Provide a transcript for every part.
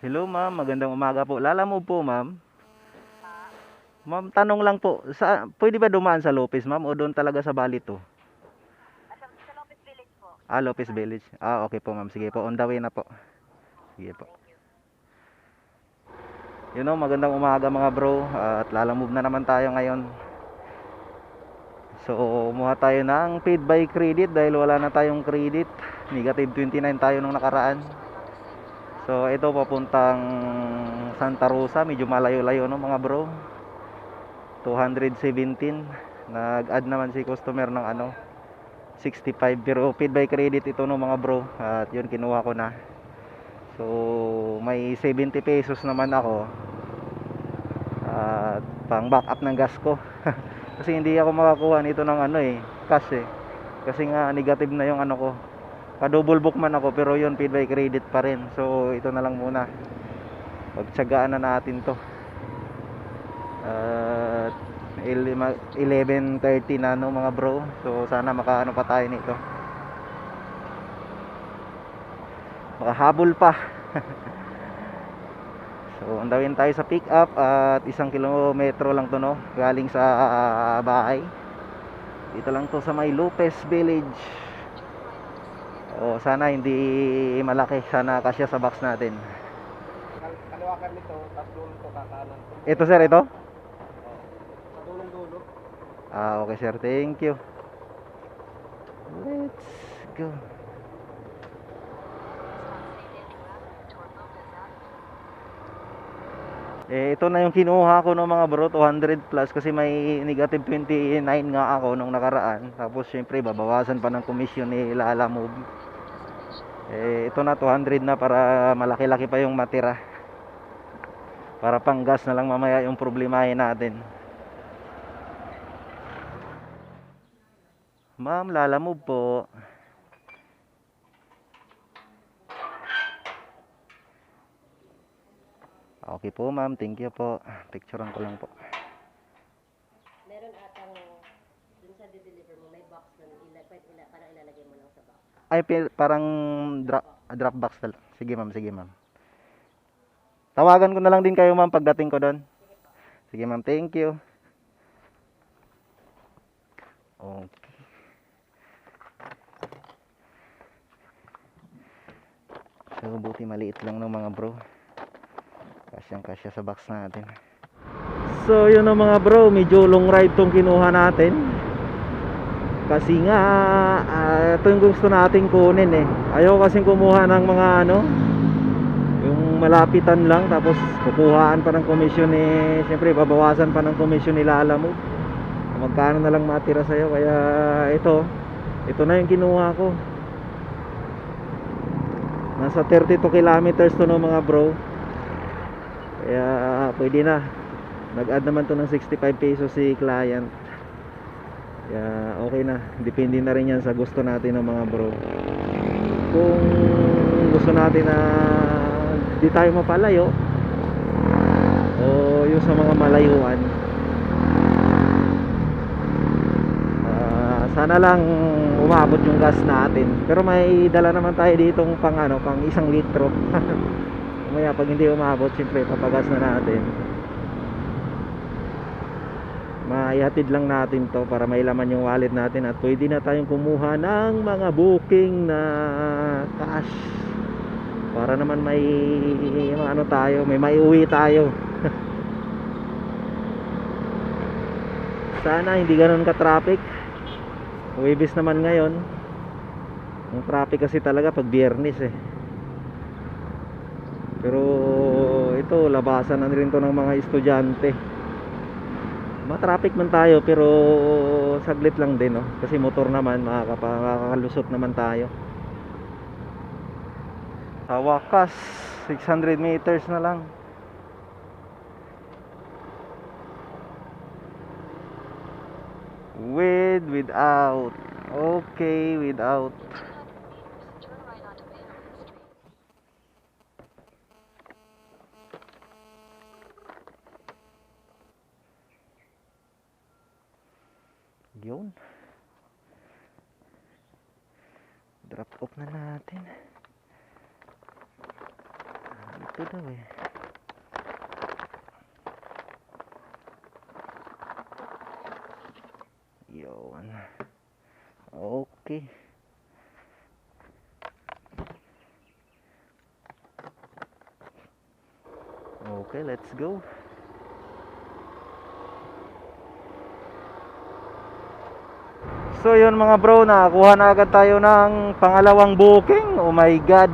Hello ma'am, magandang umaga po. Lala mo po ma'am. Ma'am, tanong lang po, pwede ba dumaan sa Lopez ma'am o doon talaga sa Balito? Ah, Lopez Village. Ah, okay po ma'am. Sige po, on the way na po. Sige po. Magandang umaga mga bro. At lalamove na naman tayo ngayon. So, umuha tayo ng paid by credit dahil wala na tayong credit. Negative 29 tayo nung nakaraan. So, ito papuntang Santa Rosa. Medyo malayo-layo no mga bro. 217. Nag-add naman si customer ng 65 pero paid by credit ito no mga bro. At yun kinuha ko na. So, may 70 pesos naman ako. At pang back up ng gas ko. Kasi hindi ako makakuha nito ng cash eh. Kasi nga negative na yung ko. Pa-double book man ako pero yun paid by credit pa rin. So ito na lang muna. Pagtiyagaan na natin to. At 11:30 na no mga bro. So sana makaano pa tayo nito. Makahabol pa. So andawin tayo sa pick up at 1 kilometro lang to no. Galing sa bahay. Dito lang to sa may Lopez Village. Sana hindi malaki. Sana kasya sa box natin. Kaliwakan nito, tapos dulo to kakanan. Ito sir, ito? Sa dulong dulo. Ah, okay sir. Thank you. Let's go. Ito na yung kinuha ko no mga bro, 200 plus kasi may negative 29 nga ako nung nakaraan. Tapos syempre babawasan pa ng komisyon ni Lala Move. Ito na 200 na para malaki-laki pa yung matira. Para pang gas na lang mamaya yung problemahin natin. Ma'am, Lala Move po. Okay po ma'am, thank you po. Picturean ko lang po. Meron atang dun sa deliver mo, may box dun, para ilalagay mo lang sa box. Ay, parang drop box na lang. Sige ma'am, sige ma'am. Tawagan ko na lang din kayo ma'am pagdating ko doon. Sige ma'am, thank you. Okay. So, buti maliit lang ng mga bro. Kasyang kasya sa box natin. So, yun ang mga bro. Medyo long ride tong kinuha natin. Kasi nga, ito yung gusto nating kunin eh. Ayaw kasing kumuha ng mga yung malapitan lang. Tapos, kukuhaan pa ng komisyon eh. Siyempre, babawasan pa ng komisyon ni Lala mo. Magkano na lang matira sa'yo. Kaya, ito na yung kinuha ko. Nasa 32 kilometers to no mga bro. Kaya pwede na. Nag-add naman to ng 65 pesos si client. Kaya okay na. Depende na rin yan sa gusto natin ng mga bro. Kung gusto natin na di tayo mapalayo o yung sa mga malayuan, sana lang umabot yung gas natin. Pero may dala naman tayo ditong pang 1 litro. Mamaya pag hindi umabot, siyempre papagas na natin. Maihatid lang natin to para may laman yung wallet natin. At pwede na tayong kumuha ng mga booking na cash, para naman may tayo, may maiuwi tayo. Sana hindi ganun ka traffic. Huwebes naman ngayon. Ang traffic kasi talaga pag Biyernes eh. Pero ito, labasan na rin to ng mga estudyante. Ma-traffic man tayo pero saglit lang din no? Kasi motor naman, makakalusot naman tayo. Sa wakas 600 meters na lang. Without. Okay, without. Yun. Drop off na natin. Ito daw eh. Yun. Okay. Okay, let's go. So yun mga bro, nakakuha na agad tayo ng pangalawang booking. Oh my god.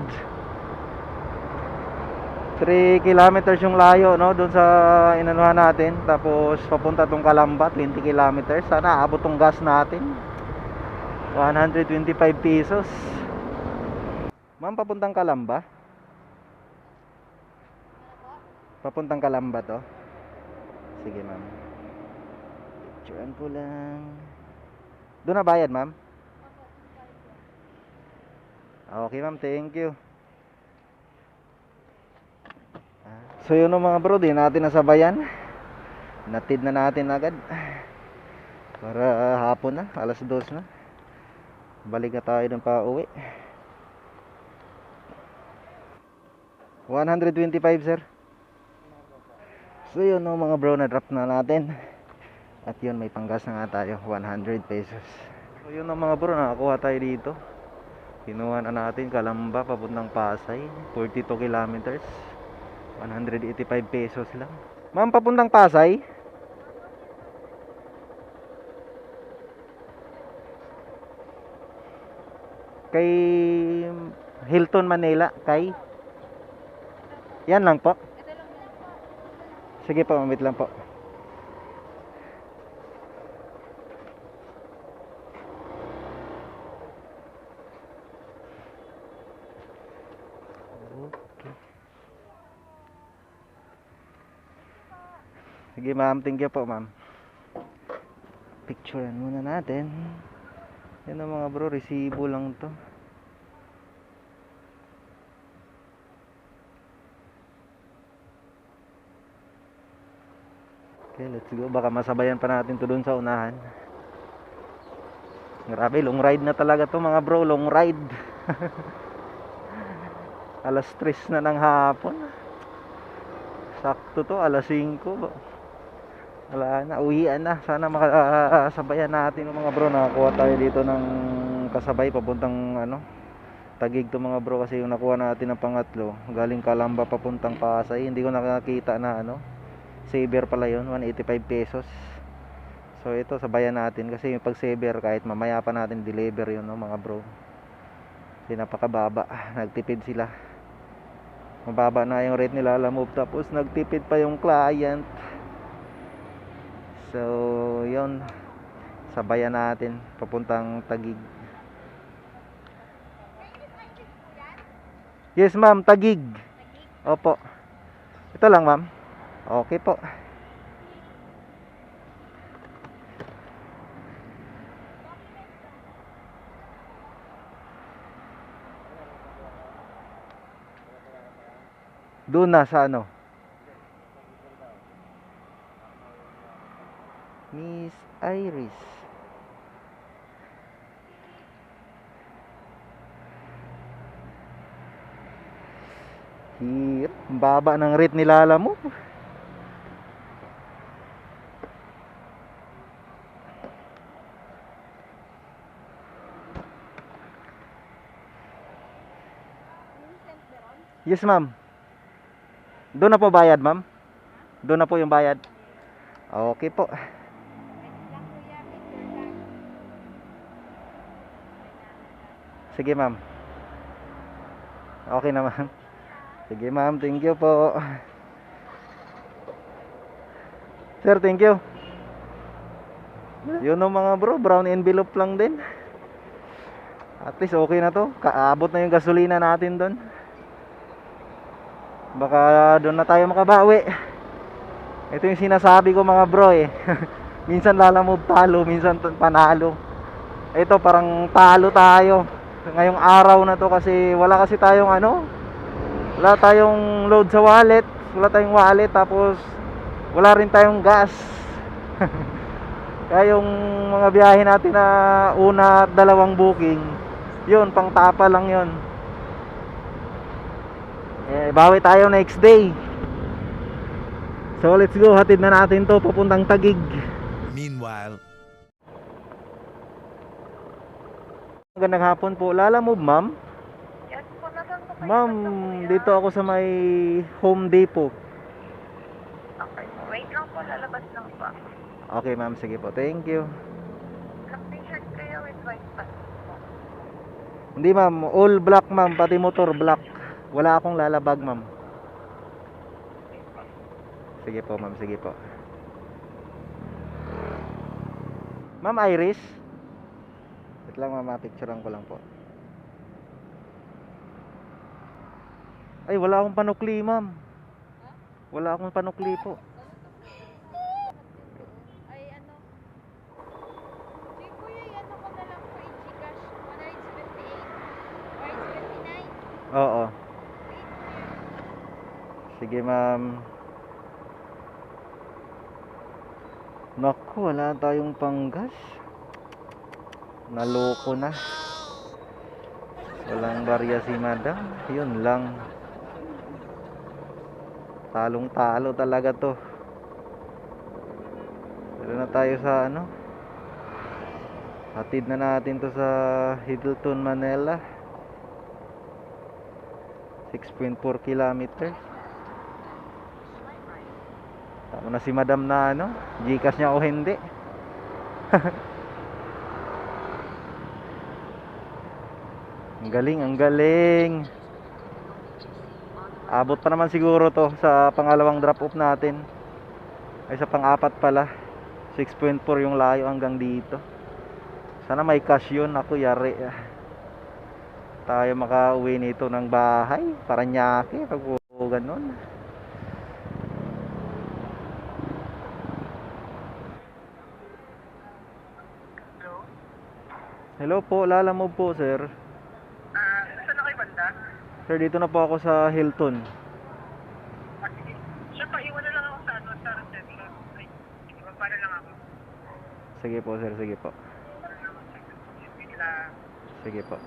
3 kilometers yung layo, no, doon sa inanuhan natin. Tapos papunta tong Calamba, 20 kilometers. Sana aabot tong gas natin. 125 pesos. Ma'am, papuntang Calamba? Papuntang Calamba to? Sige ma'am. Picturean ko lang. Doon na bayad ma'am? Okay ma'am, thank you. So yun o mga bro, di natin nasabayan. Natid na natin agad. Para hapon na, alas 2 na. Balik na tayo dun pa uwi. 125 sir. So yun o mga bro, na drop na natin. At yun, may panggas na nga tayo, 100 pesos. So yun o mga bro, nakakuha tayo dito. Kinuha na natin Calamba papuntang Pasay, 42 kilometers, 185 pesos lang. Ma'am, papuntang Pasay? Kay Hilton, Manila. Kay? Yan lang po. Sige po, mamit lang po. Okay. Sige ma'am, thank you po ma'am. Picturean muna natin. Yan ang mga bro, resibo lang to. Okay, let's go. Baka masabayan pa natin to dun sa unahan. Grabe, long ride na talaga to mga bro, long ride. Alas 3 na ng hapon. Sakto to, alas 5. Wala na, uwian na. Sana makasabayan natin mga bro. Nakakuha tayo dito ng kasabay papuntang Taguig to mga bro, kasi yung nakuha natin ng pangatlo galing Calamba papuntang Pasay. Hindi ko nakakita na saver pala yun, 185 pesos. So ito, sabayan natin kasi yung pag saver kahit mamaya pa natin deliver yun mga bro. Kasi napakababa, nagtipid sila. Mababa na yung rate nila, move, tapos nagtipid pa yung client. So yun, sabayan natin papuntang Taguig. Yes ma'am, Taguig. Opo. Ito lang ma'am. Okay po. Doon na sa Miss Iris. Hirap, baba ng rate nila, alam mo. Yes ma'am. Doon na po bayad ma'am? Doon na po yung bayad? Okay po. Sige ma'am. Okay na ma'am. Sige ma'am, thank you po. Sir, thank you. Yun o mga bro, brown envelope lang din. At least okay na to. Kaabot na yung gasolina natin doon. Baka doon na tayo makabawi. Ito yung sinasabi ko mga bro eh. Minsan lalamove talo, minsan panalo. Ito parang talo tayo ngayong araw na to, kasi wala kasi tayong wala tayong load sa wallet, wala tayong wallet, tapos wala rin tayong gas. Kaya yung mga biyahe natin na una at dalawang booking, yun pang tapa lang yun. Bawi tayo next day. So let's go, hatid na natin to papuntang Taguig. Meanwhile, Magandang hapon po. Lala Move, ma'am? Yes po, nasan po kayo? Ma'am, dito ako sa may Home Depot. Okay po, wait lang po, lalabas lang po. Okay, ma'am. Sige po. Thank you. Black t-shirt kayo with white pants po. Hindi, ma'am. All black, ma'am. Pati motor black. Wala akong lalabag, ma'am. Sige po, ma'am. Sige po. Ma'am Iris? Wait lang, ma'am. Picturean ko lang po. Ay, wala akong panukli, ma'am. Wala akong panukli po. Ay ano, kuya, ano ko na lang po i-Gcash, 178 or 79. Oo. Sige, ma'am. Naku, wala tayong panggas. Naloko na. Walang barya si madam. Yun lang. Talong-talo talaga to. Dito na tayo sa ano. Hatid na natin to sa Hilton, Manila. 6.4 kilometers. Tama na si madam na ano, Gcash niya o hindi. Ang galing, ang galing. Abot pa naman siguro to sa pangalawang drop off natin. Ay sa pang-apat pala. 6.4 yung layo hanggang dito. Sana may cash yun. Ako yari. Tayo makauwi nito ng bahay. Paranaque pag ganun. Hello? Hello po, Lala Move po, sir. Saan na kayo banda? Sir, dito na po ako sa Hilton. Sige. Sir, paiwan na lang ako sa ano, sa reception. Ay, sige, magpala lang ako. Sige po, sir, sige po. Para lang ako check. Sige lang. Sige po.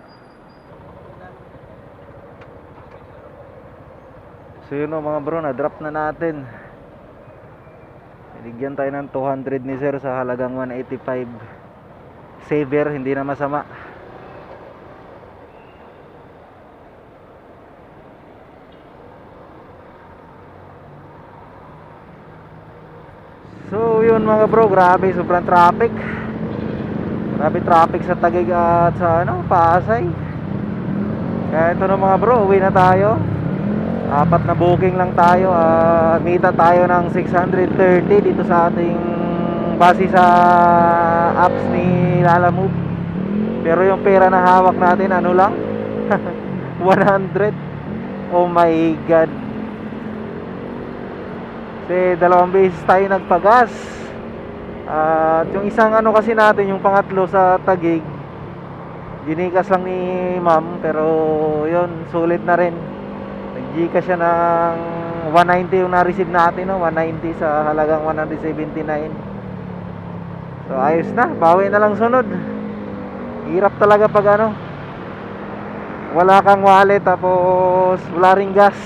So yun o mga bro, na-drop na natin. Binigyan tayo ng 200 ni sir sa halagang 185. Saver, hindi na masama. So yun mga bro, grabe, sobrang traffic. Grabe traffic sa Taguig at sa ano, Pasay. Kaya ito na mga bro, uwi na tayo. Apat na booking lang tayo. Mita tayo ng 630 dito sa ating base sa apps ni Lala Move. Pero yung pera na hawak natin, ano lang? 100. Oh my God. Kasi dalawang beses tayo nagpagas. At yung isang ano kasi natin, yung pangatlo sa Taguig, ginikas lang ni ma'am. Pero yun, sulit na rin. Nag-Gcash siya ng 190 yung na-receive natin, no? 190 sa halagang 179. So ayos na, bawi na lang sunod. Hirap talaga pag ano, wala kang wallet tapos wala ring gas.